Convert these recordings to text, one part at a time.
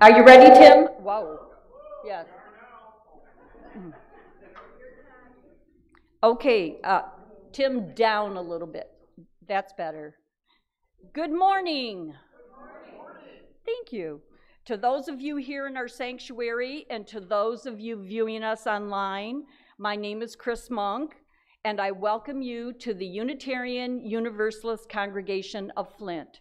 Are you ready, Tim? Whoa. Yes. Okay, Tim, down a little bit. That's better. Good morning. Thank you. To those of you here in our sanctuary and to those of you viewing us online, my name is Chris Monk, and I welcome you to the Unitarian Universalist congregation of Flint.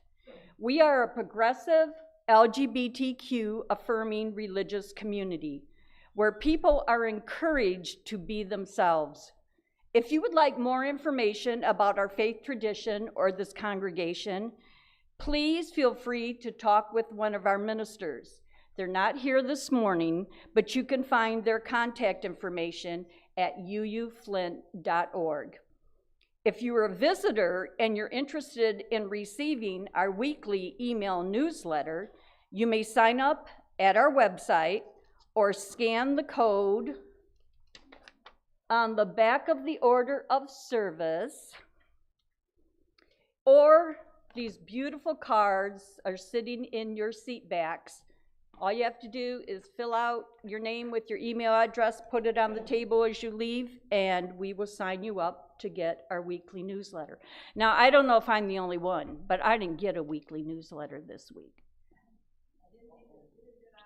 We are a progressive LGBTQ affirming religious community where people are encouraged to be themselves. If you would like more information about our faith tradition or this congregation, please feel free to talk with one of our ministers. They're not here this morning, but you can find their contact information at uuflint.org. If you are a visitor and you're interested in receiving our weekly email newsletter, you may sign up at our website or scan the code on the back of the order of service, or these beautiful cards are sitting in your seat backs. All you have to do is fill out your name with your email address, put it on the table as you leave, and we will sign you up to get our weekly newsletter. Now, I don't know if I'm the only one, but I didn't get a weekly newsletter this week.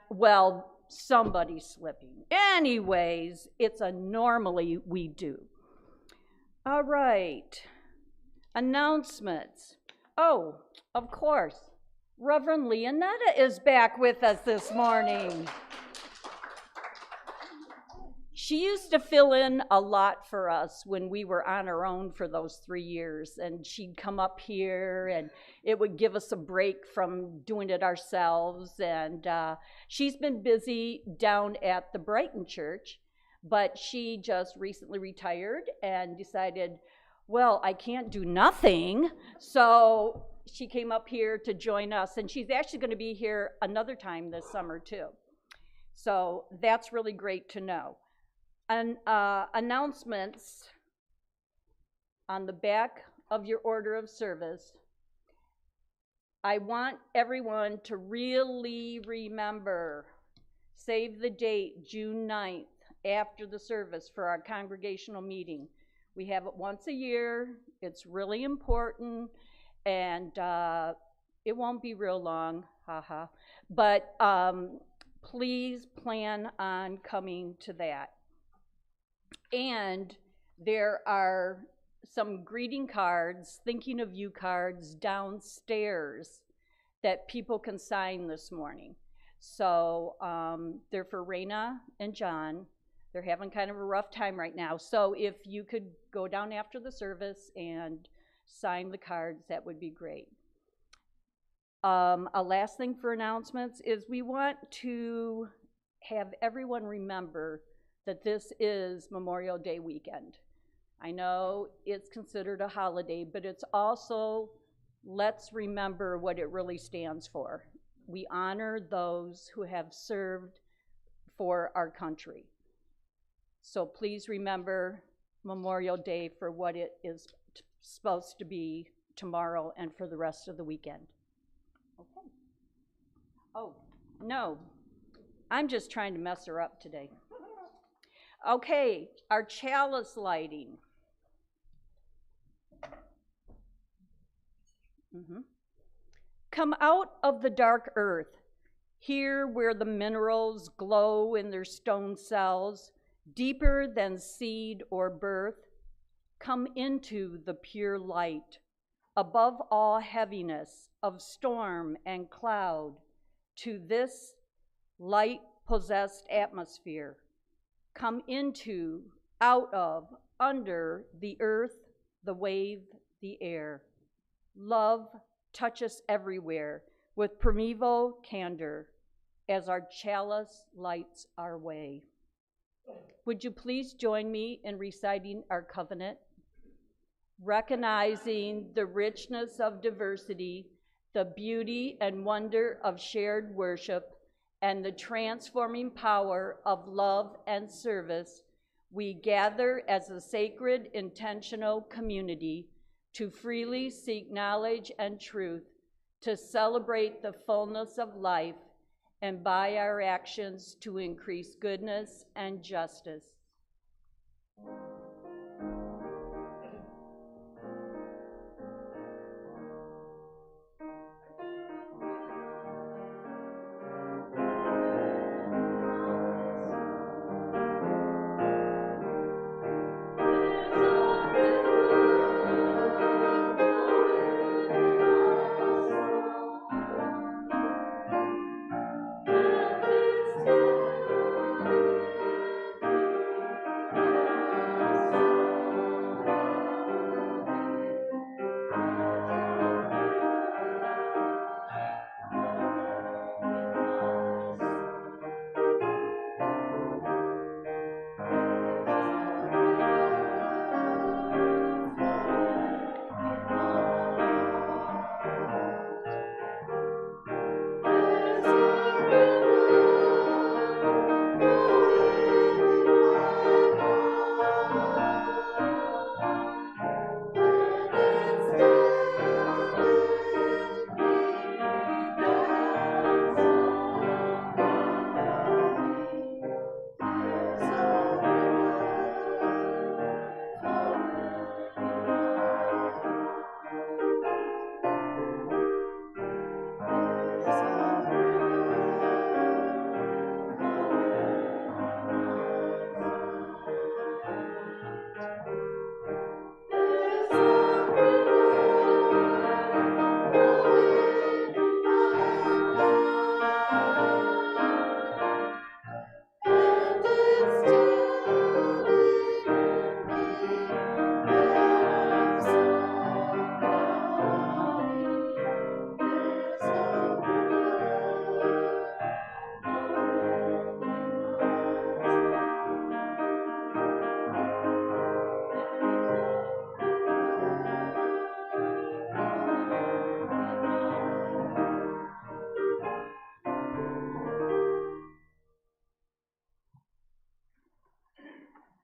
Well, somebody's slipping. Anyways, it's a normally we do. All right. Announcements. Oh, of course. Reverend Leonetta is back with us this morning. She used to fill in a lot for us when we were on our own for those 3 years, and she'd come up here and it would give us a break from doing it ourselves. And she's been busy down at the Brighton Church, but she just recently retired and decided, well, I can't do nothing, so she came up here to join us, and she's actually going to be here another time this summer too. So that's really great to know. And announcements on the back of your order of service. I want everyone to really remember, save the date, June 9th, after the service for our congregational meeting. We have it once a year. It's really important, and it won't be real long, haha. But please plan on coming to that. And there are some greeting cards, thinking of you cards downstairs that people can sign this morning. So they're for Raina and John. They're having kind of a rough time right now. So if you could go down after the service and sign the cards, that would be great. A last thing for announcements is we want to have everyone remember that this is Memorial Day weekend. I know it's considered a holiday, but it's also, let's remember what it really stands for. We honor those who have served for our country. So please remember Memorial Day for what it is supposed to be tomorrow and for the rest of the weekend. Okay. Oh, no, I'm just trying to mess her up today. Okay, our chalice lighting. Come out of the dark earth, here where the minerals glow in their stone cells, deeper than seed or birth. Come into the pure light, above all heaviness of storm and cloud, to this light-possessed atmosphere. Come into, out of, under the earth, the wave, the air. Love touch us everywhere with primeval candor as our chalice lights our way. Would you please join me in reciting our covenant? Recognizing the richness of diversity, the beauty and wonder of shared worship, and the transforming power of love and service, we gather as a sacred, intentional community to freely seek knowledge and truth, to celebrate the fullness of life, and by our actions to increase goodness and justice.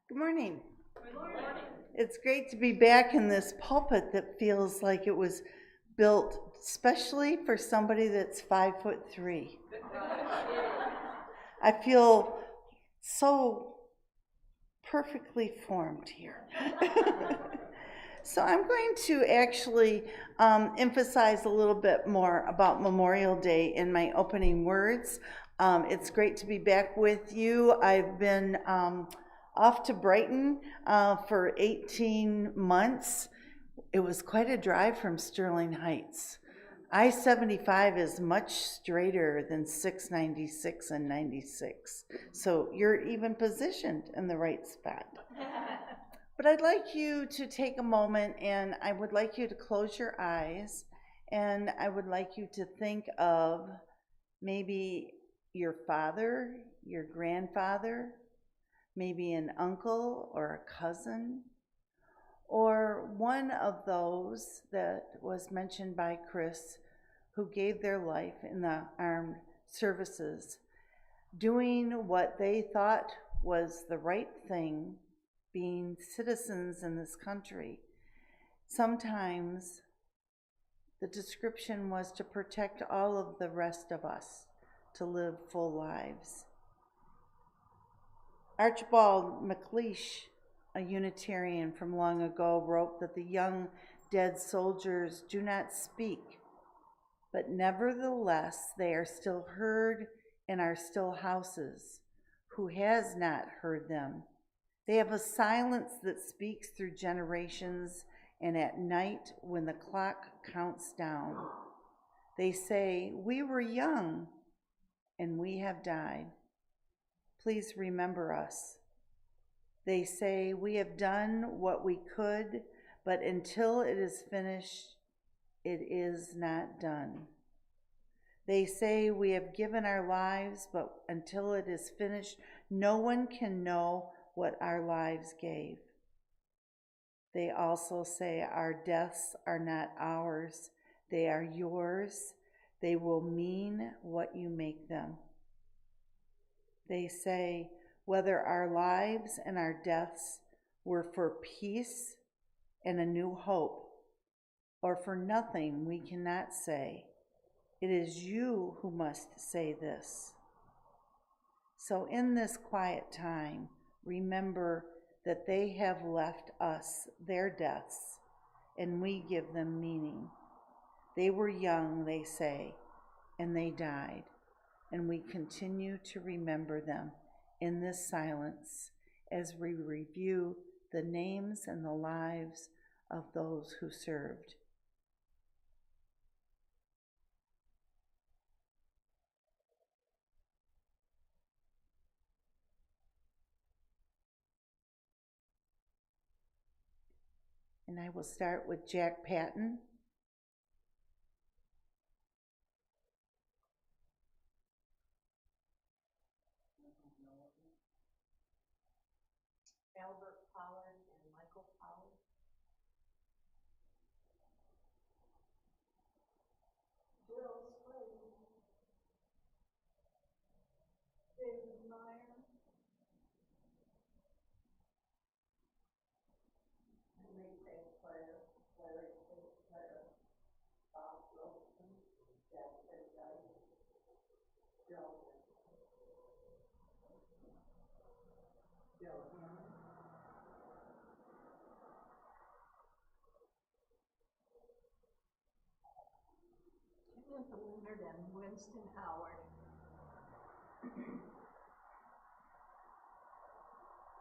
Good morning. It's great to be back in this pulpit that feels like it was built especially for somebody that's 5'3". I feel so perfectly formed here. So I'm going to actually emphasize a little bit more about Memorial Day in my opening words. It's great to be back with you. I've been off to Brighton for 18 months. It was quite a drive from Sterling Heights. I-75 is much straighter than 696 and 96, so you're even positioned in the right spot. But I'd like you to take a moment, and I would like you to close your eyes, and I would like you to think of maybe your father, your grandfather, maybe an uncle or a cousin, or one of those that was mentioned by Chris who gave their life in the armed services, doing what they thought was the right thing, being citizens in this country. Sometimes the description was to protect all of the rest of us, to live full lives. Archibald MacLeish, a Unitarian from long ago, wrote that the young dead soldiers do not speak, but nevertheless they are still heard in our still houses. Who has not heard them? They have a silence that speaks through generations, and at night when the clock counts down, they say, "We were young and we have died. Please remember us." They say, "We have done what we could, but until it is finished, it is not done." They say, "We have given our lives, but until it is finished, no one can know what our lives gave." They also say, "Our deaths are not ours, they are yours. They will mean what you make them." They say, whether our lives and our deaths were for peace and a new hope, or for nothing, we cannot say. It is you who must say this. So in this quiet time, remember that they have left us their deaths, and we give them meaning. They were young, they say, and they died, and we continue to remember them in this silence as we review the names and the lives of those who served. And I will start with Jack Patton. Albert Pollard and Michael Pollard. Jill Slade. David Meyer. Lee St. Clair. Larry St. Clair. Bob Wilson. Jack Van Dyke. Joe. Joe Hammond. Kenneth Leonard and Winston Howard.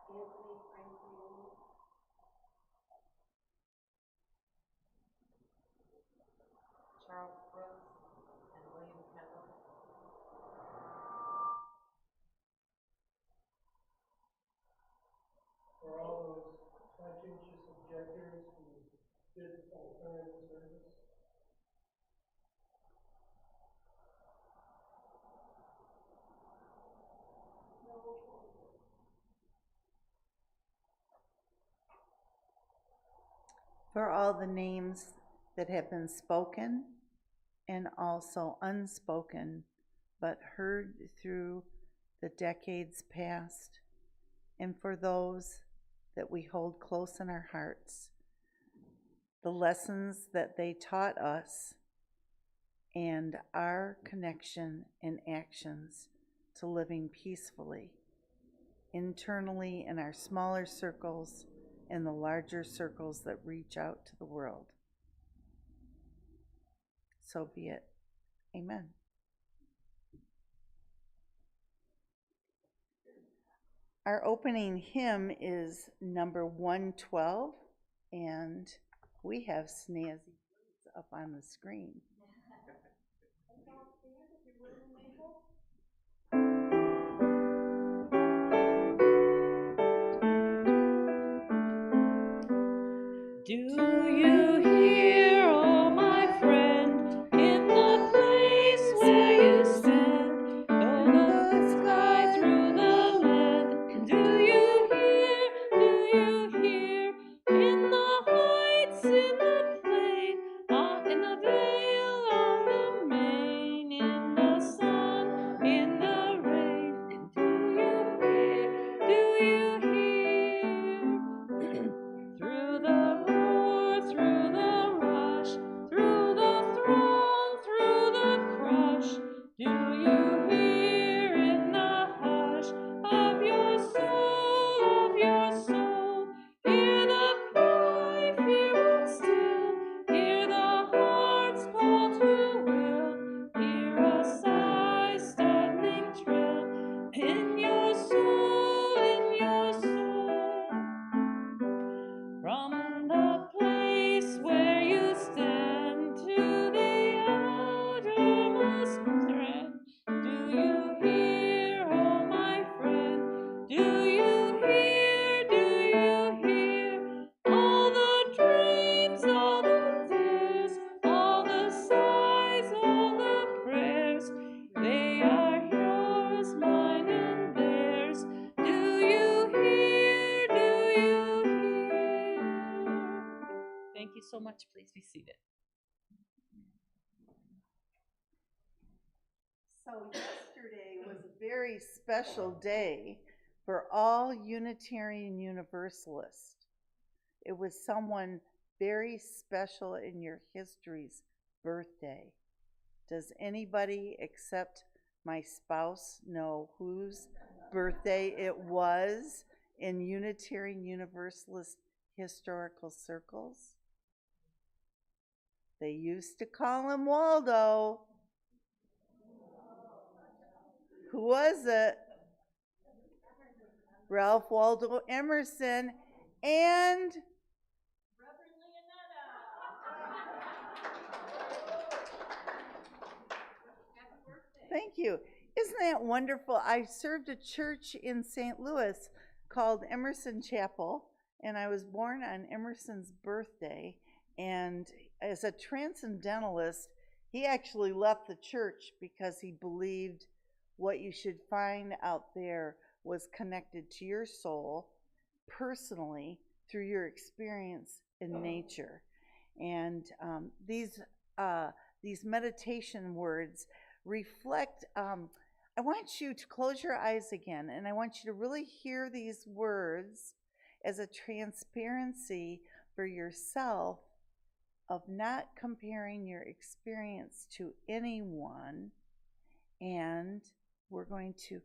Anthony Franklin. Charles Brooks and William Kendall. For all those conscientious objectors who did alternative service. For all the names that have been spoken and also unspoken, but heard through the decades past, and for those that we hold close in our hearts, the lessons that they taught us, and our connection and actions to living peacefully, internally in our smaller circles and the larger circles that reach out to the world. So be it. Amen. Our opening hymn is number 112, and we have snazzy words up on the screen. Do you hear, oh my friend, in the place where you stand, oh the sky through the land? Do you hear, in the heights, in the plain, in the vale, on the main, in the sun, in the rain? Do you hear, through the roar, through the rush, through the throng, through the crush, do you hear in the hush of your soul, hear the cry, fear and still, hear the heart's call to will, hear a sigh, startling trill, in your soul, in your soul. From the place where you stand to the outermost strand, do you hear, oh my friend? Do you hear all the dreams, all the tears, all the sighs, all the prayers? They are yours, mine and theirs. Do you hear? Do you hear? Thank you so much. Please be seated. So yesterday was a very special day for all Unitarian Universalists. It was someone very special in your history's birthday. Does anybody except my spouse know whose birthday it was in Unitarian Universalist historical circles? They used to call him Waldo. Who was it? Ralph Waldo Emerson and Reverend Leonetta. thank you. Isn't that wonderful? I served a church in St. Louis called Emerson Chapel, and I was born on Emerson's birthday. And as a transcendentalist, he actually left the church because he believed what you should find out there was connected to your soul personally through your experience in nature. And these meditation words reflect. I want you to close your eyes again, and I want you to really hear these words as a transparency for yourself of not comparing your experience to anyone. And we're going to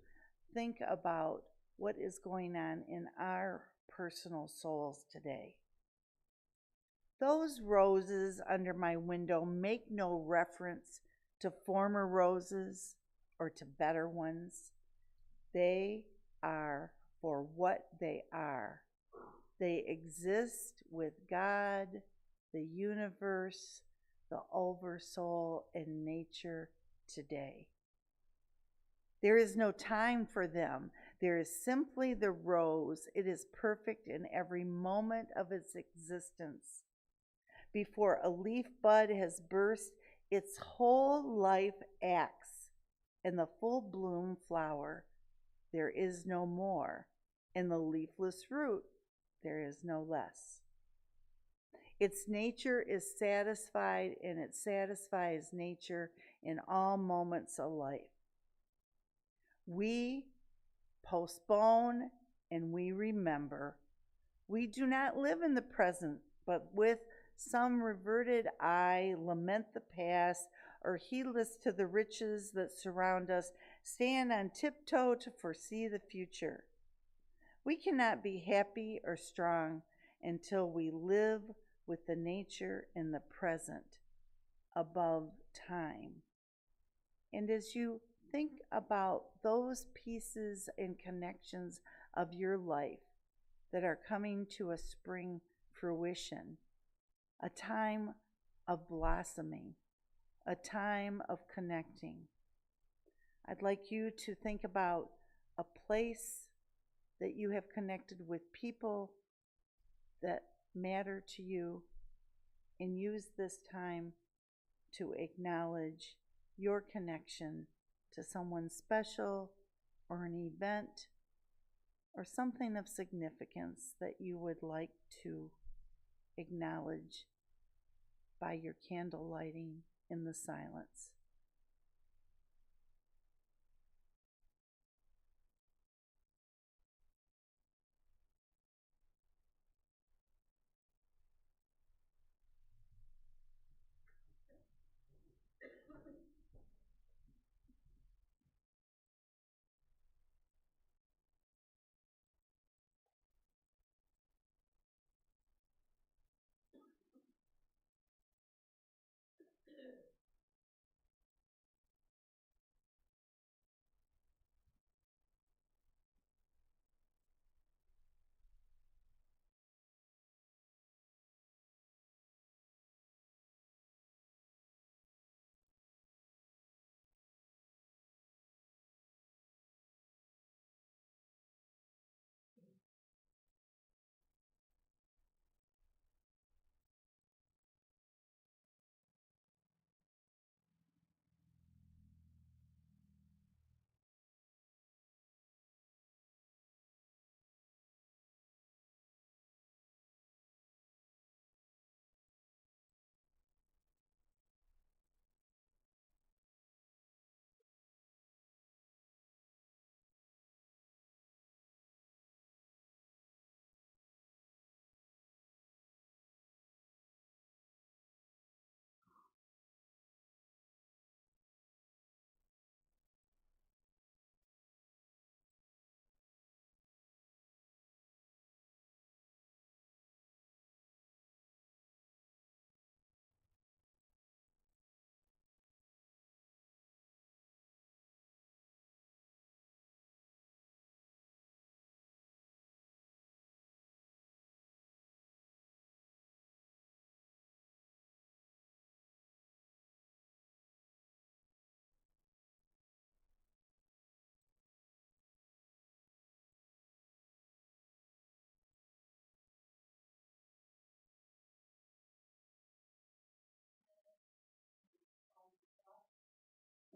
think about what is going on in our personal souls today. Those roses under my window make no reference to former roses or to better ones. They are for what they are. They exist with God, the universe, the oversoul, and nature today. There is no time for them. There is simply the rose. It is perfect in every moment of its existence. Before a leaf bud has burst, its whole life acts. In the full bloom flower, there is no more. In the leafless root, there is no less. Its nature is satisfied, and it satisfies nature in all moments of life. We postpone and we remember. We do not live in the present, but with some reverted eye lament the past, or heedless to the riches that surround us, stand on tiptoe to foresee the future. We cannot be happy or strong until we live with the nature in the present, above time. And as you think about those pieces and connections of your life that are coming to a spring fruition, a time of blossoming, a time of connecting, I'd like you to think about a place that you have connected with people that matter to you, and use this time to acknowledge your connection to someone special or an event or something of significance that you would like to acknowledge by your candle lighting in the silence.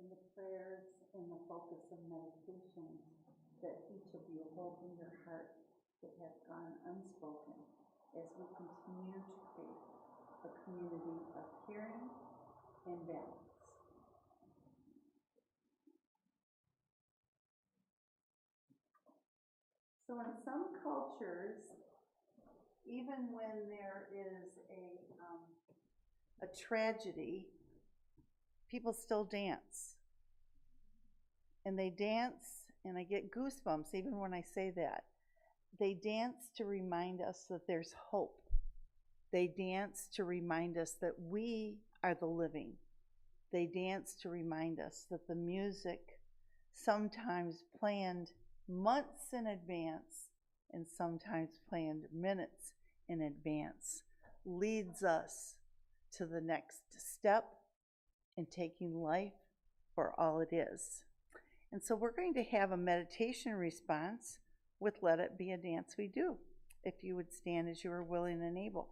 in the prayers and the focus of meditation that each of you hold in your heart that have gone unspoken as we continue to create a community of caring and balance. So in some cultures, even when there is a tragedy, people still dance. And they dance, and I get goosebumps even when I say that. They dance to remind us that there's hope. They dance to remind us that we are the living. They dance to remind us that the music, sometimes planned months in advance and sometimes planned minutes in advance, leads us to the next step in taking life for all it is. And so we're going to have a meditation response with Let It Be a Dance We Do, if you would stand as you are willing and able.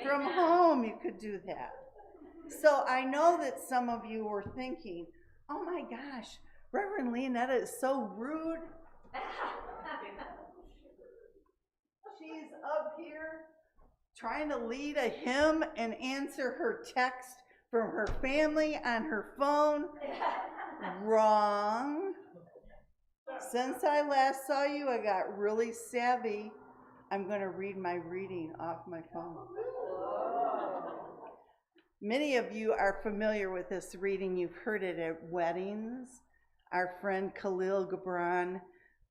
From home, you could do that. So I know that some of you were thinking, oh my gosh, Reverend Leonetta is so rude. She's up here trying to lead a hymn and answer her text from her family on her phone. Wrong. Since I last saw you, I got really savvy I'm going to read my reading off my phone. Many of you are familiar with this reading. You've heard it at weddings. Our friend Khalil Gibran,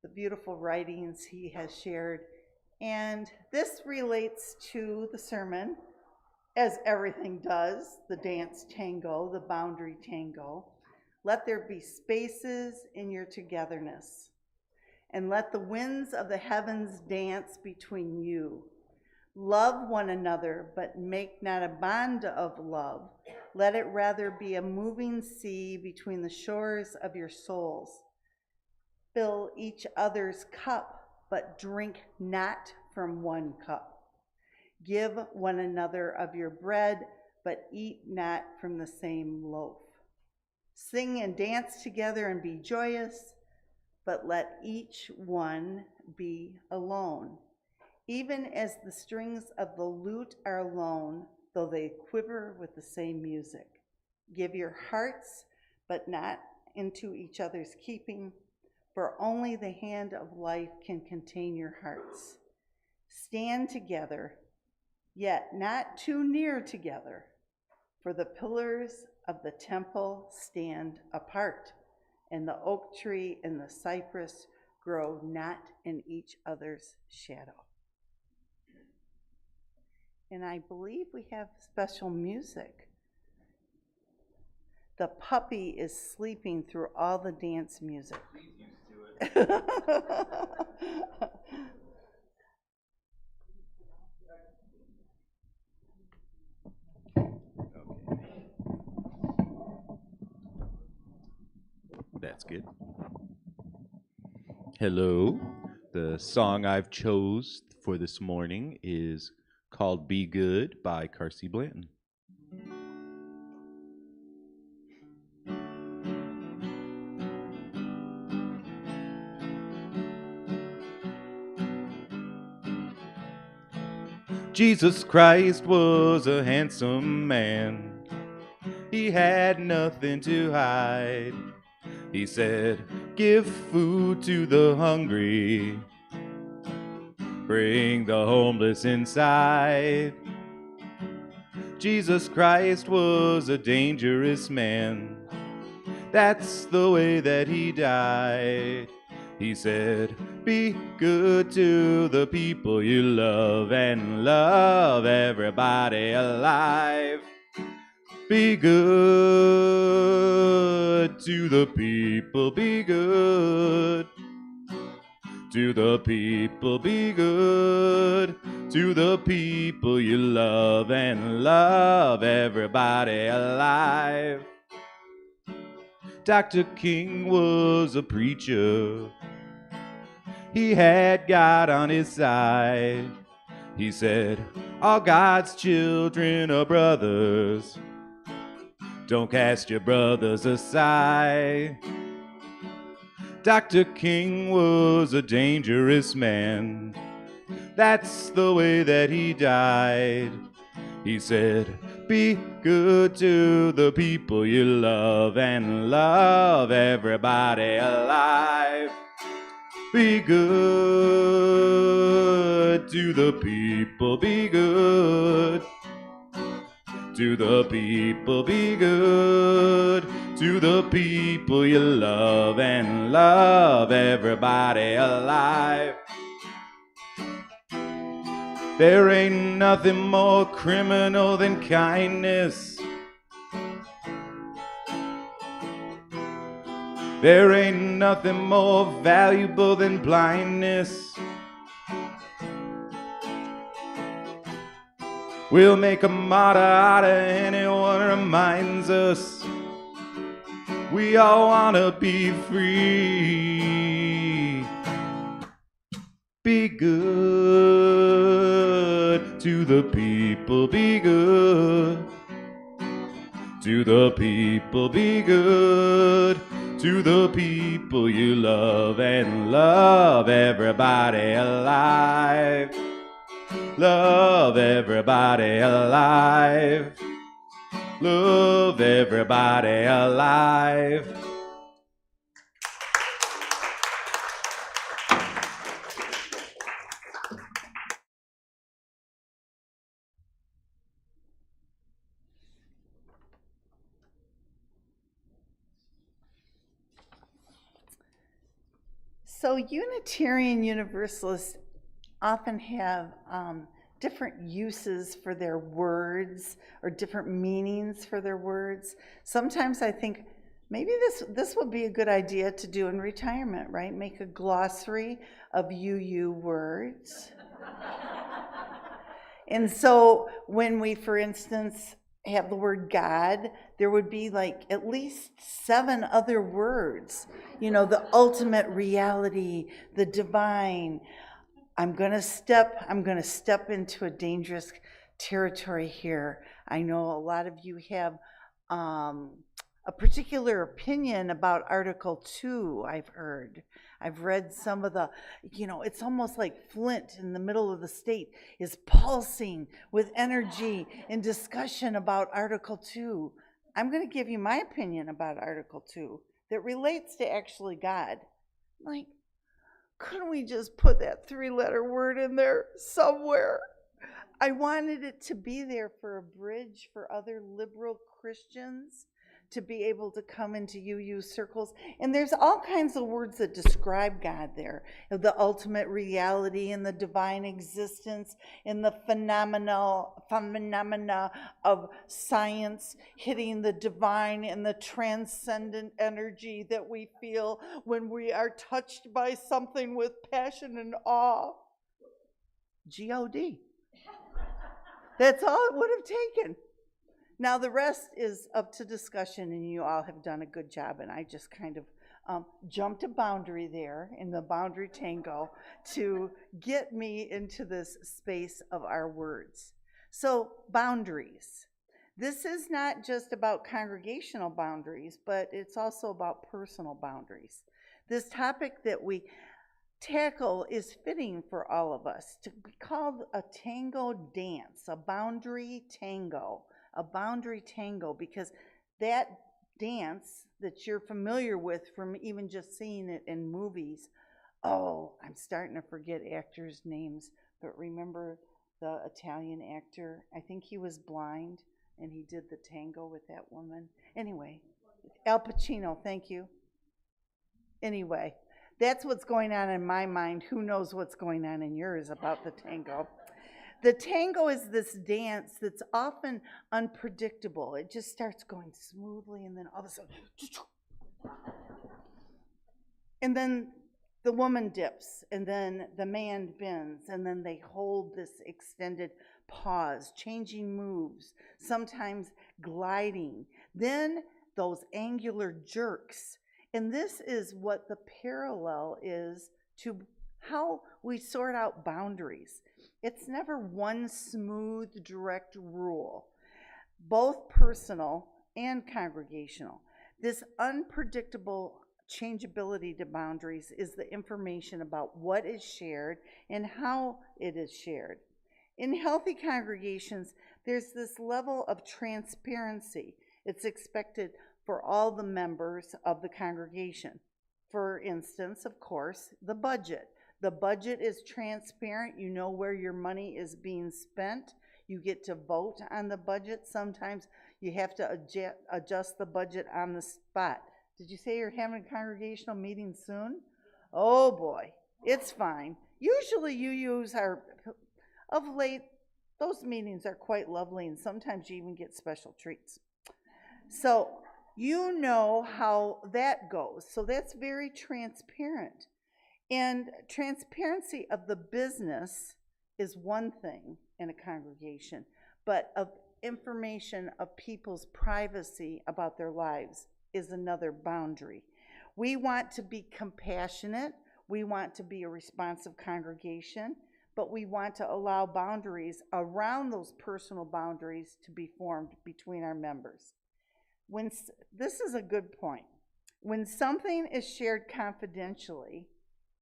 the beautiful writings he has shared. And this relates to the sermon, as everything does, the dance tango, the boundary tango. Let there be spaces in your togetherness, and let the winds of the heavens dance between you. Love one another, but make not a bond of love. Let it rather be a moving sea between the shores of your souls. Fill each other's cup, but drink not from one cup. Give one another of your bread, but eat not from the same loaf. Sing and dance together and be joyous, but let each one be alone. Even as the strings of the lute are alone, though they quiver with the same music. Give your hearts, but not into each other's keeping, for only the hand of life can contain your hearts. Stand together, yet not too near together, for the pillars of the temple stand apart, and the oak tree and the cypress grow not in each other's shadow. And I believe we have special music. The puppy is sleeping through all the dance music. He's used to it. That's good. Hello. The song I've chose for this morning is called Be Good by Carsey Blanton. Jesus Christ was a handsome man. He had nothing to hide. He said, give food to the hungry. Bring the homeless inside. Jesus Christ was a dangerous man. That's the way that he died. He said, be good to the people you love and love everybody alive. Be good to the people, be good. To the people, be good. To the people you love and love everybody alive. Dr. King was a preacher. He had God on his side. He said, all God's children are brothers. Don't cast your brothers aside. Dr. King was a dangerous man. That's the way that he died. He said, be good to the people you love and love everybody alive. Be good to the people, be good. To the people, be good. To the people you love and love everybody alive. There ain't nothing more criminal than kindness. There ain't nothing more valuable than blindness. We'll make a martyr out of anyone who reminds us we all want to be free. Be good to the people, be good. To the people, be good. To the people you love and love everybody alive. Love everybody alive. Love everybody alive. So Unitarian Universalists often have different uses for their words or different meanings for their words. Sometimes I think maybe this would be a good idea to do in retirement, right? Make a glossary of UU words. And so when we, for instance, have the word God, there would be like at least 7 other words. You know, the ultimate reality, the divine. I'm gonna step into a dangerous territory here. I know a lot of you have a particular opinion about Article 2, I've heard. I've read some of the, you know, it's almost like Flint in the middle of the state is pulsing with energy and discussion about Article 2. I'm going to give you my opinion about Article 2 that relates to actually God. Like, couldn't we just put that 3-letter word in there somewhere? I wanted it to be there for a bridge for other liberal Christians to be able to come into UU circles. And there's all kinds of words that describe God there. The ultimate reality and the divine existence and the phenomena of science hitting the divine and the transcendent energy that we feel when we are touched by something with passion and awe. G-O-D. That's all it would have taken. Now the rest is up to discussion, and you all have done a good job, and I just kind of jumped a boundary there in the boundary tango to get me into this space of our words. So boundaries. This is not just about congregational boundaries, but it's also about personal boundaries. This topic that we tackle is fitting for all of us to be called a tango dance, a boundary tango. A boundary tango, because that dance that you're familiar with from even just seeing it in movies, oh, I'm starting to forget actors' names, but remember the Italian actor? I think he was blind and he did the tango with that woman. Anyway, Al Pacino, thank you. Anyway, that's what's going on in my mind. Who knows what's going on in yours about the tango? The tango is this dance that's often unpredictable. It just starts going smoothly, and then all of a sudden, and then the woman dips, and then the man bends, and then they hold this extended pause, changing moves, sometimes gliding. Then those angular jerks. And this is what the parallel is to how we sort out boundaries. It's never one smooth, direct rule, both personal and congregational. This unpredictable changeability to boundaries is the information about what is shared and how it is shared. In healthy congregations, there's this level of transparency. It's expected for all the members of the congregation. For instance, of course, the budget. The budget is transparent. You know where your money is being spent. You get to vote on the budget. Sometimes you have to adjust the budget on the spot. Did you say you're having a congregational meeting soon? Oh boy, it's fine. Usually UUs are, of late, those meetings are quite lovely, and sometimes you even get special treats. So you know how that goes. So that's very transparent. And transparency of the business is one thing in a congregation, but of information of people's privacy about their lives is another boundary. We want to be compassionate. We want to be a responsive congregation, but we want to allow boundaries around those personal boundaries to be formed between our members. This is a good point. When something is shared confidentially,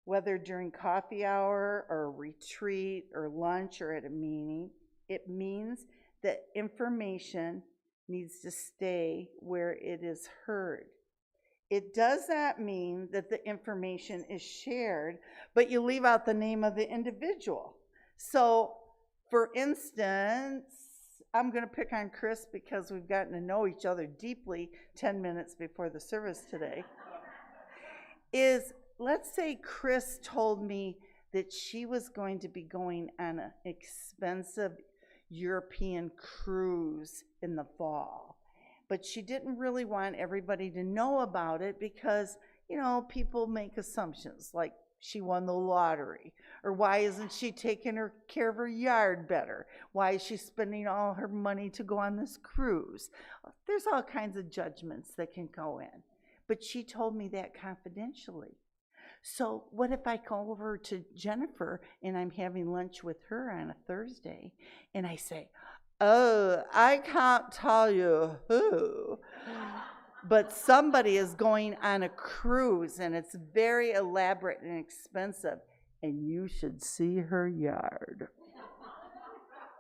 whether during coffee hour or retreat or lunch or at a meeting, it means that information needs to stay where it is heard. It does not mean that the information is shared, but you leave out the name of the individual. So, for instance, I'm going to pick on Chris because we've gotten to know each other deeply 10 minutes before the service today, is let's say Chris told me that she was going to be going on an expensive European cruise in the fall, but she didn't really want everybody to know about it because, you know, people make assumptions like she won the lottery, or why isn't she taking care of her yard better? Why is she spending all her money to go on this cruise? There's all kinds of judgments that can go in, but she told me that confidentially. So what if I go over to Jennifer and I'm having lunch with her on a Thursday and I say, oh, I can't tell you who, but somebody is going on a cruise and it's very elaborate and expensive and you should see her yard.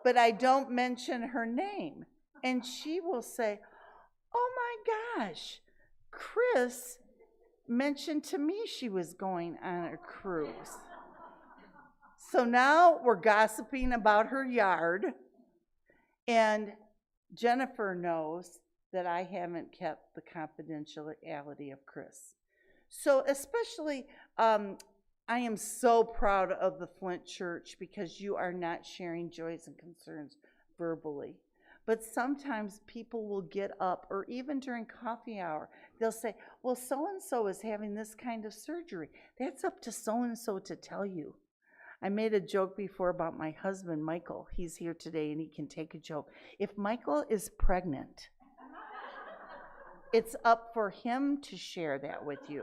But I don't mention her name. And she will say, oh my gosh, Chris mentioned to me she was going on a cruise. So now we're gossiping about her yard, and Jennifer knows that I haven't kept the confidentiality of Chris. So especially, I am so proud of the Flint Church because you are not sharing joys and concerns verbally. But sometimes people will get up, or even during coffee hour, they'll say, well, so-and-so is having this kind of surgery. That's up to so-and-so to tell you. I made a joke before about my husband, Michael. He's here today and he can take a joke. If Michael is pregnant, it's up for him to share that with you,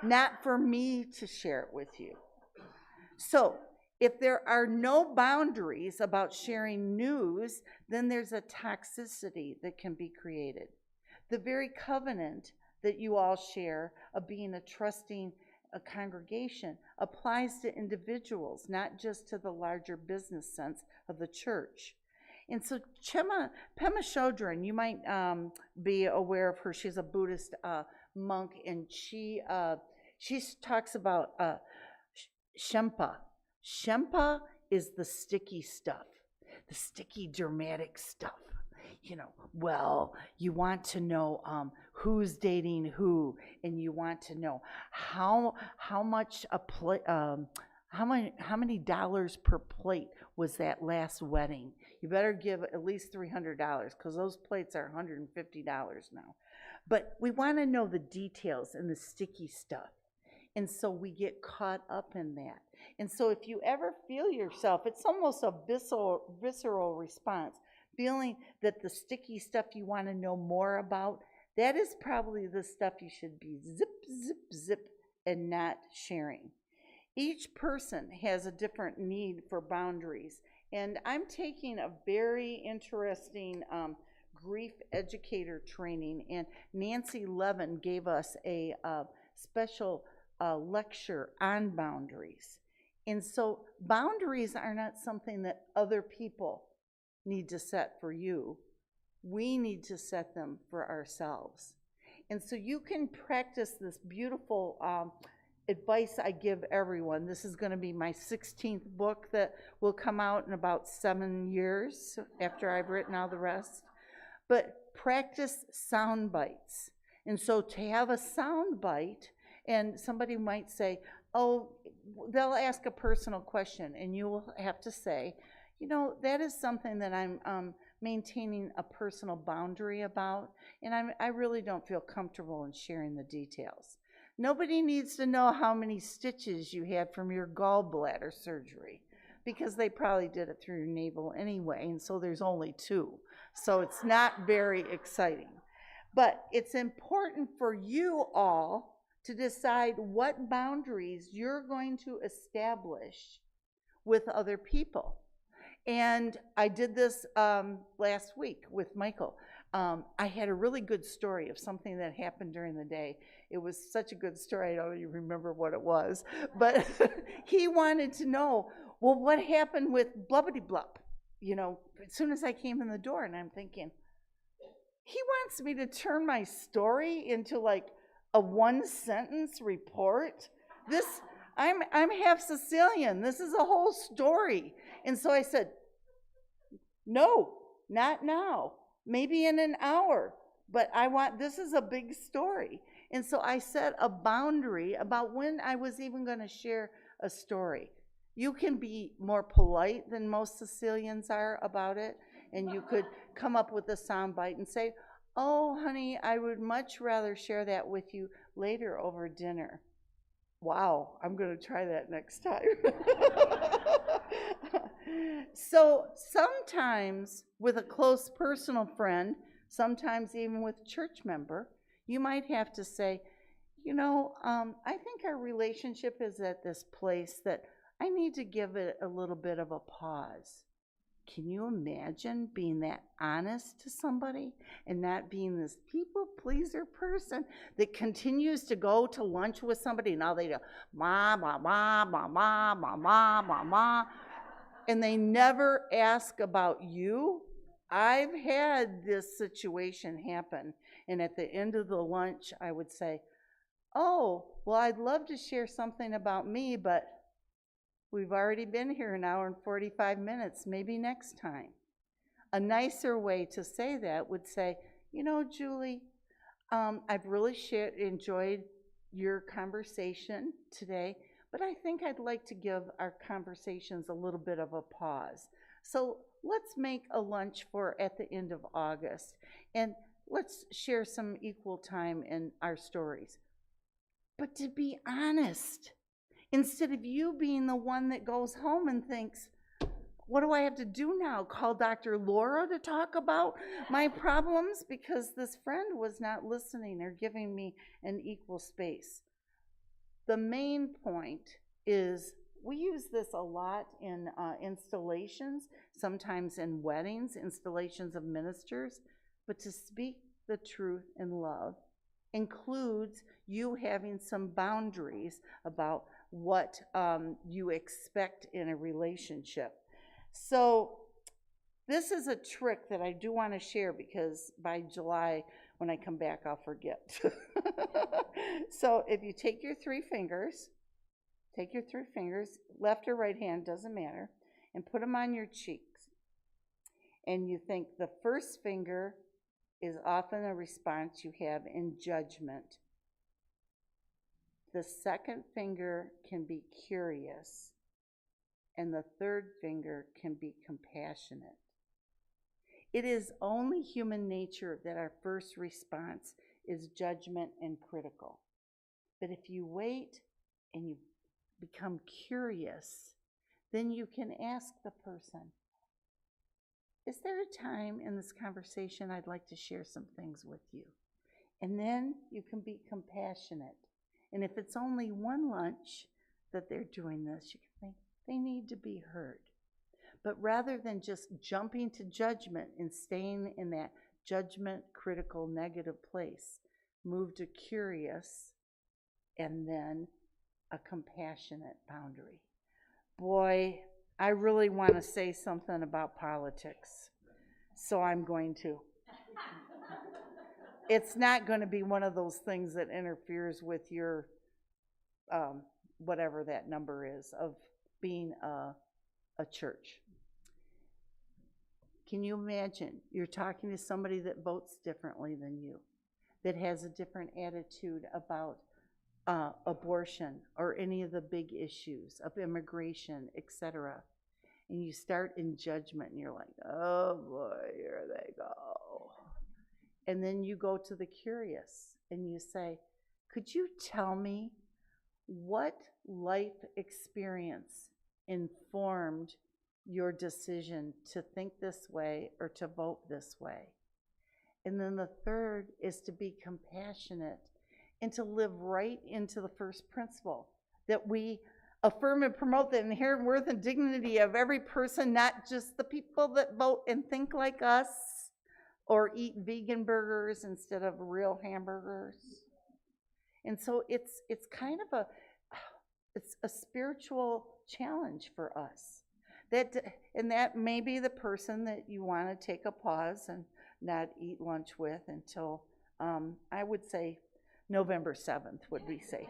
not for me to share it with you. So, if there are no boundaries about sharing news, then there's a toxicity that can be created. The very covenant that you all share of being a trusting congregation applies to individuals, not just to the larger business sense of the church. And so Pema Chodron, you might be aware of her. She's a Buddhist monk, and she talks about Shempa. Shempa is the sticky stuff, the sticky dramatic stuff. You know, well, you want to know who's dating who, and you want to know how much how many dollars per plate was that last wedding. You better give at least $300 because those plates are $150 now. But we want to know the details and the sticky stuff. And so we get caught up in that. And so if you ever feel yourself, it's almost a visceral response, feeling that the sticky stuff you want to know more about, that is probably the stuff you should be zip, zip, zip, and not sharing. Each person has a different need for boundaries. And I'm taking a very interesting grief educator training, and Nancy Levin gave us a special lecture on boundaries. And so boundaries are not something that other people need to set for you. We need to set them for ourselves. And so you can practice this beautiful advice I give everyone. This is going to be my 16th book that will come out in about 7 years after I've written all the rest. But practice sound bites. And so to have a sound bite, and somebody might say, oh, they'll ask a personal question, and you will have to say, you know, that is something that I'm maintaining a personal boundary about, and I really don't feel comfortable in sharing the details. Nobody needs to know how many stitches you had from your gallbladder surgery, because they probably did it through your navel anyway, and so there's only 2. So it's not very exciting. But it's important for you all to decide what boundaries you're going to establish with other people. And I did this last week with Michael. I had a really good story of something that happened during the day. It was such a good story, I don't even remember what it was. But he wanted to know, well, what happened with blubbity-blub? You know, as soon as I came in the door, and I'm thinking, he wants me to turn my story into like a 1-sentence report. I'm half Sicilian. This is a whole story. And so I said, no, not now. Maybe in an hour. But this is a big story. And so I set a boundary about when I was even going to share a story. You can be more polite than most Sicilians are about it, and you could come up with a soundbite and say, "Oh, honey, I would much rather share that with you later over dinner." Wow, I'm going to try that next time. So sometimes with a close personal friend, sometimes even with a church member, you might have to say, I think our relationship is at this place that I need to give it a little bit of a pause. Can you imagine being that honest to somebody and not being this people pleaser person that continues to go to lunch with somebody and all they do, ma, ma, ma, ma, ma, ma, ma, ma, ma, and they never ask about you? I've had this situation happen, and at the end of the lunch, I would say, "Oh, well, I'd love to share something about me, but we've already been here an hour and 45 minutes, maybe next time." A nicer way to say that would say, "Julie, I've really enjoyed your conversation today, but I think I'd like to give our conversations a little bit of a pause. So let's make a lunch for at the end of August, and let's share some equal time in our stories." But to be honest, instead of you being the one that goes home and thinks, "What do I have to do now? Call Dr. Laura to talk about my problems?" Because this friend was not listening or giving me an equal space. The main point is we use this a lot in installations, sometimes in weddings, installations of ministers, but to speak the truth in love includes you having some boundaries about what you expect in a relationship. So this is a trick that I do want to share because by July, when I come back, I'll forget. So if you take your three fingers, left or right hand, doesn't matter, and put them on your cheeks. And you think the first finger is often a response you have in judgment. The second finger can be curious, and the third finger can be compassionate. It is only human nature that our first response is judgment and critical. But if you wait and you become curious, then you can ask the person, "Is there a time in this conversation I'd like to share some things with you?" And then you can be compassionate. And if it's only one lunch that they're doing this, you can think they need to be heard. But rather than just jumping to judgment and staying in that judgment, critical, negative place, move to curious and then a compassionate boundary. Boy, I really want to say something about politics, so I'm going to. It's not going to be one of those things that interferes with your, whatever that number is, of being a church. Can you imagine you're talking to somebody that votes differently than you, that has a different attitude about abortion or any of the big issues of immigration, etc. And you start in judgment and you're like, "Oh boy, here they go." And then you go to the curious and you say, "Could you tell me what life experience informed your decision to think this way or to vote this way?" And then the third is to be compassionate and to live right into the first principle, that we affirm and promote the inherent worth and dignity of every person, not just the people that vote and think like us or eat vegan burgers instead of real hamburgers. And so it's kind of a spiritual challenge for us. That may be the person that you want to take a pause and not eat lunch with until, I would say, November 7th would be safe.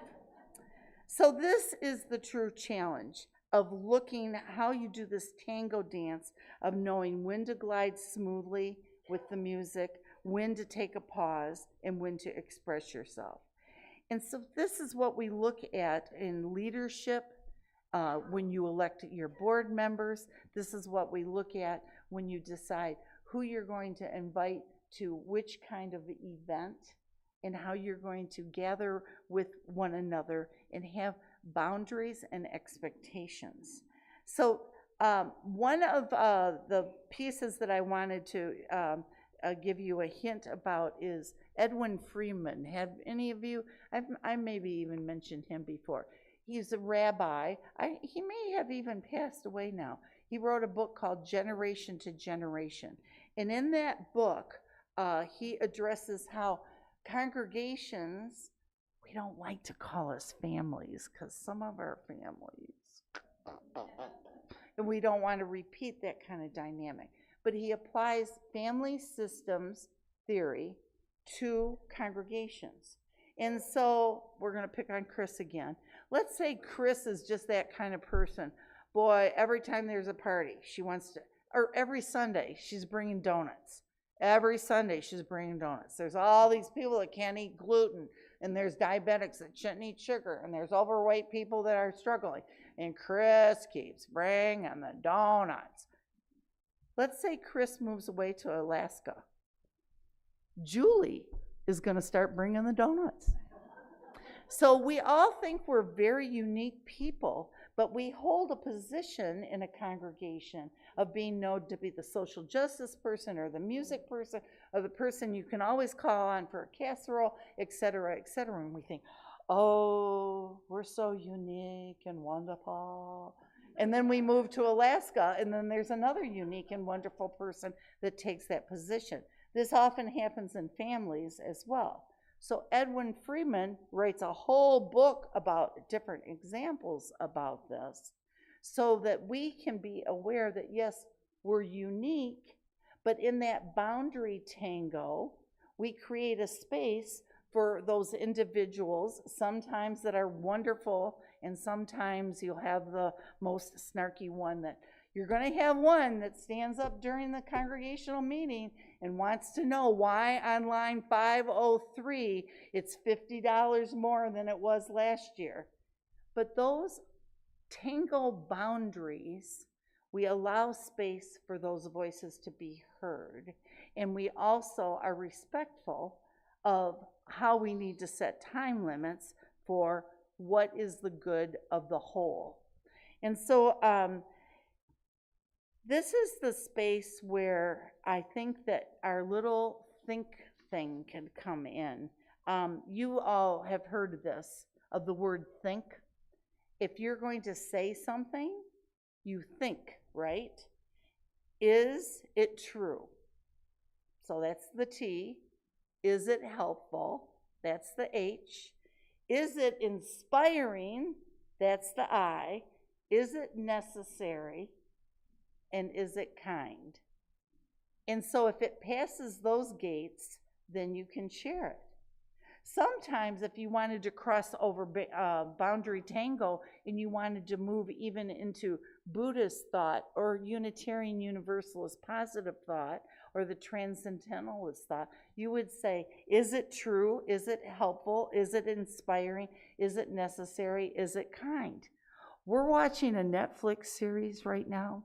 So this is the true challenge of looking how you do this tango dance, of knowing when to glide smoothly with the music, when to take a pause, and when to express yourself. And so this is what we look at in leadership when you elect your board members. This is what we look at when you decide who you're going to invite to which kind of event and how you're going to gather with one another and have boundaries and expectations. So one of the pieces that I wanted to give you a hint about is Edwin Freeman. Have any of you, I maybe even mentioned him before. He's a rabbi. He may have even passed away now. He wrote a book called Generation to Generation. And in that book, he addresses how congregations, we don't like to call us families because some of our families, and we don't want to repeat that kind of dynamic. But he applies family systems theory to congregations. And so we're going to pick on Chris again. Let's say Chris is just that kind of person. Boy, every time there's a party, she wants to, or every Sunday, she's bringing donuts. Every Sunday, she's bringing donuts. There's all these people that can't eat gluten, and there's diabetics that shouldn't eat sugar, and there's overweight people that are struggling. And Chris keeps bringing the donuts. Let's say Chris moves away to Alaska. Julie is going to start bringing the donuts. So we all think we're very unique people, but we hold a position in a congregation of being known to be the social justice person or the music person or the person you can always call on for a casserole, et cetera, et cetera. And we think, oh, we're so unique and wonderful. And then we move to Alaska, and then there's another unique and wonderful person that takes that position. This often happens in families as well. So Edwin Freeman writes a whole book about different examples about this so that we can be aware that, yes, we're unique, but in that boundary tango, we create a space for those individuals, sometimes that are wonderful, and sometimes you'll have the most snarky one that you're going to have one that stands up during the congregational meeting and wants to know why on line 503 it's $50 more than it was last year. But those tango boundaries, we allow space for those voices to be heard, and we also are respectful of how we need to set time limits for what is the good of the whole. And so this is the space where I think that our little think thing can come in. You all have heard this, of the word think. If you're going to say something, you think, right? Is it true? So that's the T. Is it helpful? That's the H. Is it inspiring? That's the I. Is it necessary? And is it kind? And so if it passes those gates, then you can share it. Sometimes if you wanted to cross over boundary tango and you wanted to move even into Buddhist thought or Unitarian Universalist positive thought or the transcendentalist thought, you would say, is it true? Is it helpful? Is it inspiring? Is it necessary? Is it kind? We're watching a Netflix series right now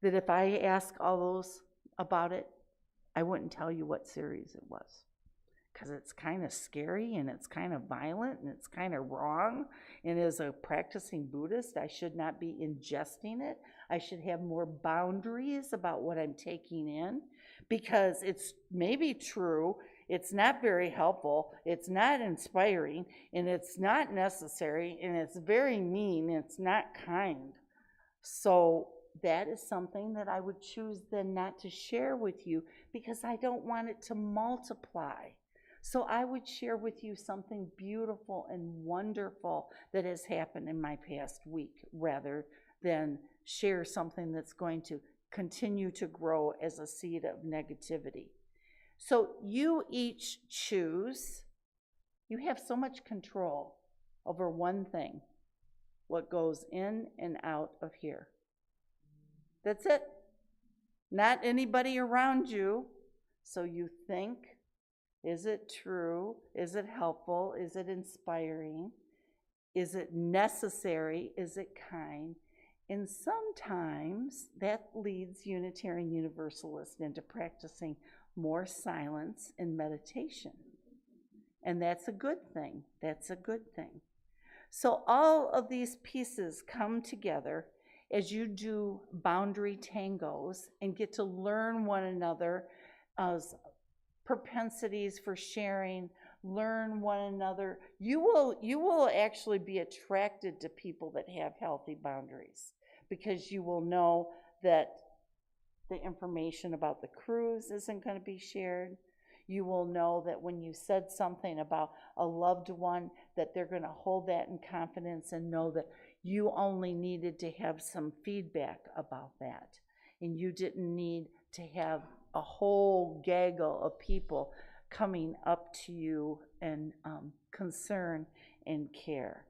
that if I ask all those about it, I wouldn't tell you what series it was. Because it's kind of scary and it's kind of violent and it's kind of wrong. And as a practicing Buddhist, I should not be ingesting it. I should have more boundaries about what I'm taking in because it's maybe true, it's not very helpful, it's not inspiring, and it's not necessary, and it's very mean, and it's not kind. So that is something that I would choose then not to share with you because I don't want it to multiply. So I would share with you something beautiful and wonderful that has happened in my past week rather than share something that's going to continue to grow as a seed of negativity. So you each choose. You have so much control over one thing, what goes in and out of here. That's it. Not anybody around you. So you think, Is it true? Is it helpful? Is it inspiring? Is it necessary? Is it kind? And sometimes that leads Unitarian Universalists into practicing more silence and meditation. And that's a good thing. That's a good thing. So all of these pieces come together as you do boundary tangos and get to learn one another's propensities for sharing, learn one another. You will actually be attracted to people that have healthy boundaries, because you will know that the information about the cruise isn't going to be shared. You will know that when you said something about a loved one, that they're going to hold that in confidence and know that you only needed to have some feedback about that. And you didn't need to have a whole gaggle of people coming up to you and concern and care.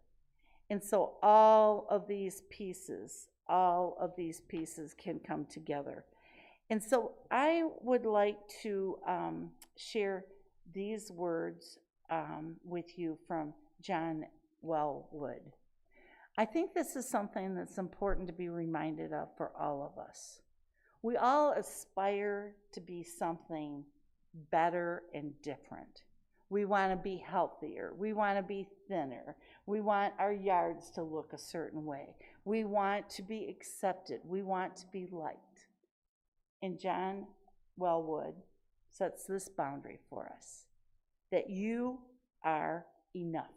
And so all of these pieces can come together. And so I would like to share these words with you from John Wellwood. I think this is something that's important to be reminded of for all of us. We all aspire to be something better and different. We want to be healthier. We want to be thinner. We want our yards to look a certain way. We want to be accepted. We want to be liked. And John Wellwood sets this boundary for us, that you are enough.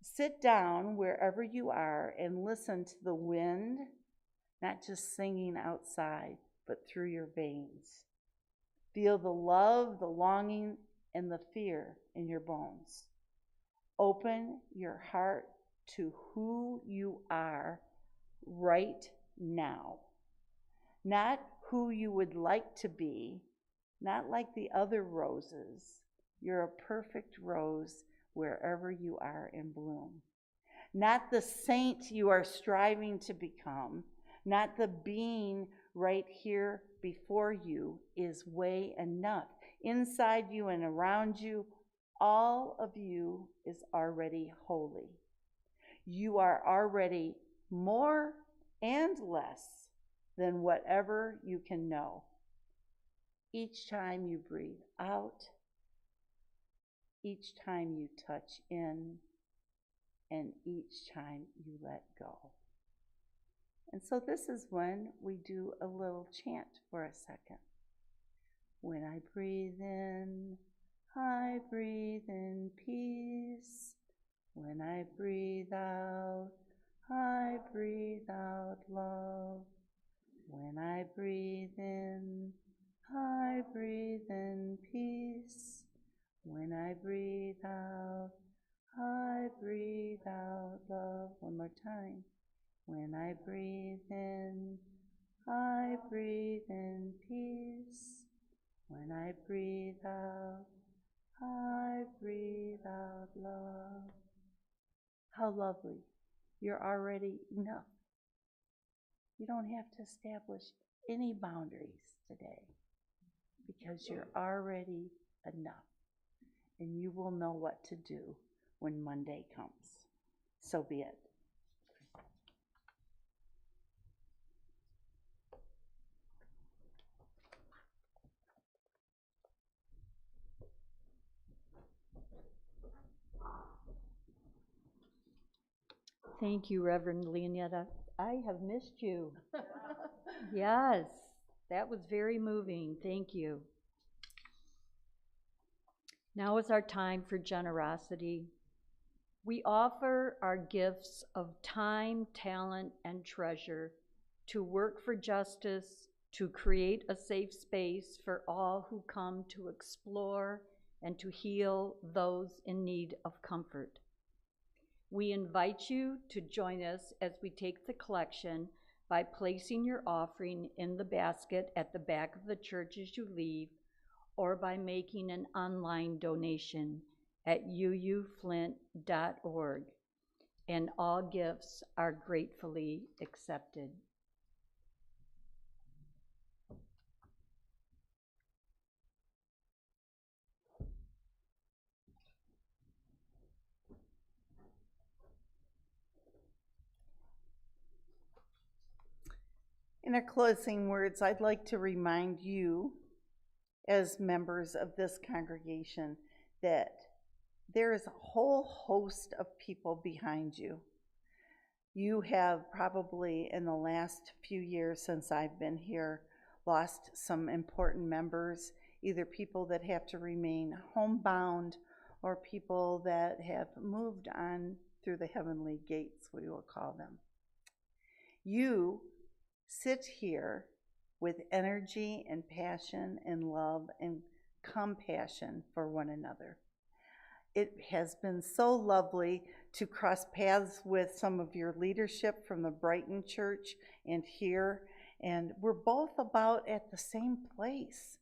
Sit down wherever you are and listen to the wind, not just singing outside, but through your veins. Feel the love, the longing, and the fear in your bones. Open your heart to who you are right now. Not who you would like to be, not like the other roses. You're a perfect rose wherever you are in bloom. Not the saint you are striving to become, not the being right here before you is way enough. Inside you and around you, all of you is already holy. You are already more and less than whatever you can know. Each time you breathe out, each time you touch in, and each time you let go. And so this is when we do a little chant for a second. When I breathe in, I breathe in peace. When I breathe out, I breathe out love. When I breathe in, I breathe in peace. When I breathe out, I breathe out love. One more time. When I breathe in, I breathe in peace. When I breathe out, I breathe out love. How lovely. You're already enough. You don't have to establish any boundaries today, because you're already enough. And you will know what to do when Monday comes. So be it. Thank you, Reverend Leonetta. I have missed you. Yes, that was very moving. Thank you. Now is our time for generosity. We offer our gifts of time, talent, and treasure to work for justice, to create a safe space for all who come to explore and to heal those in need of comfort. We invite you to join us as we take the collection by placing your offering in the basket at the back of the church as you leave, or by making an online donation at uuflint.org, and all gifts are gratefully accepted. In our closing words, I'd like to remind you, as members of this congregation, that there is a whole host of people behind you. You have probably, in the last few years since I've been here, lost some important members, either people that have to remain homebound or people that have moved on through the heavenly gates, we will call them. You sit here with energy and passion and love and compassion for one another. It has been so lovely to cross paths with some of your leadership from the Brighton Church and here, and we're both about at the same place.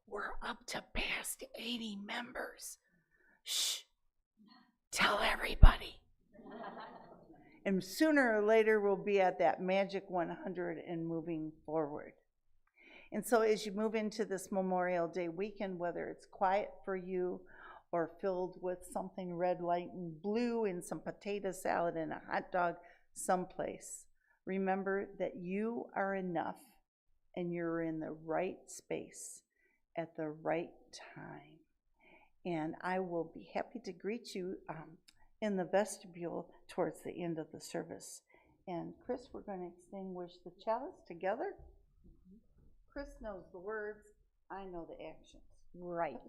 We're up to past 80 members. Shh, tell everybody. And sooner or later, we'll be at that magic 100 and moving forward. And so as you move into this Memorial Day weekend, whether it's quiet for you or filled with something red, white, and blue and some potato salad and a hot dog someplace, remember that you are enough and you're in the right space at the right time. And I will be happy to greet you in the vestibule towards the end of the service. And Chris, we're going to extinguish the chalice together. Chris knows the words, I know the actions. Right.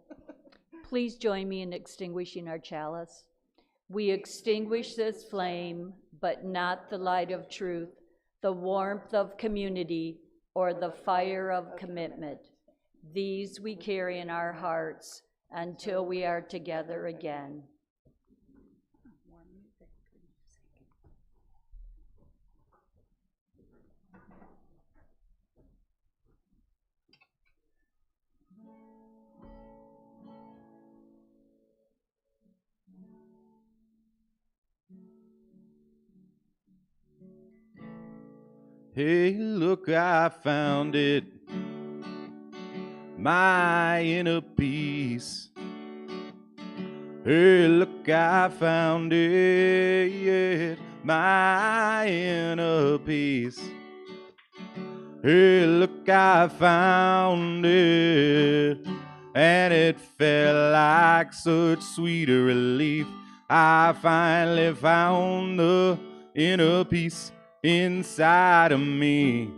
Please join me in extinguishing our chalice. We extinguish this flame, but not the light of truth, the warmth of community, or the fire of commitment. These we carry in our hearts until we are together again. Hey, look, I found it, my inner peace. Hey, look, I found it, my inner peace. Hey, look, I found it, and it felt like such sweet relief. I finally found the inner peace inside of me.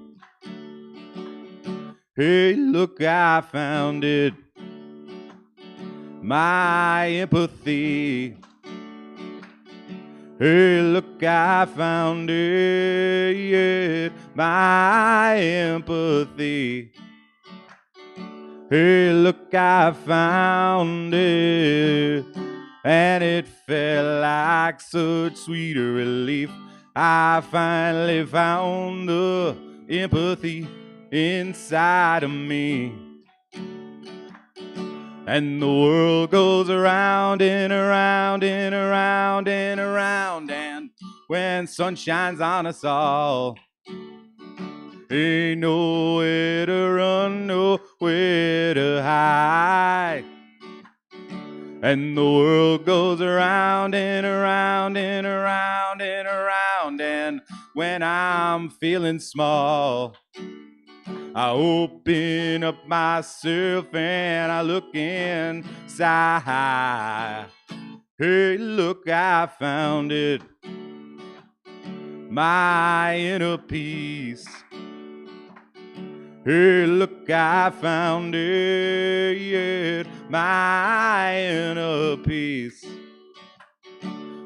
Hey, look, I found it, my empathy. Hey, look, I found it, my empathy. Hey, look, I found it, and it felt like such sweet relief. I finally found the empathy inside of me. And the world goes around and around and around and around, and when sun shines on us all, ain't nowhere to run, nowhere to hide. And the world goes around and around and around and around, and when I'm feeling small, I open up myself and I look inside. Hey, look, I found it, my inner peace. Hey, look, I found it, my inner peace.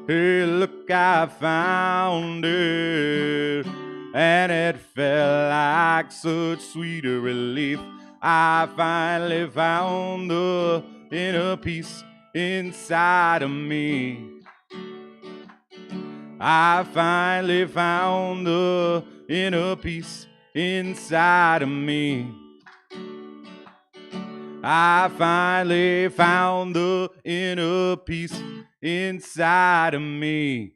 Hey, look, I found it, and it felt like such sweet relief. I finally found the inner peace inside of me. I finally found the inner peace inside of me. I finally found the inner peace inside of me.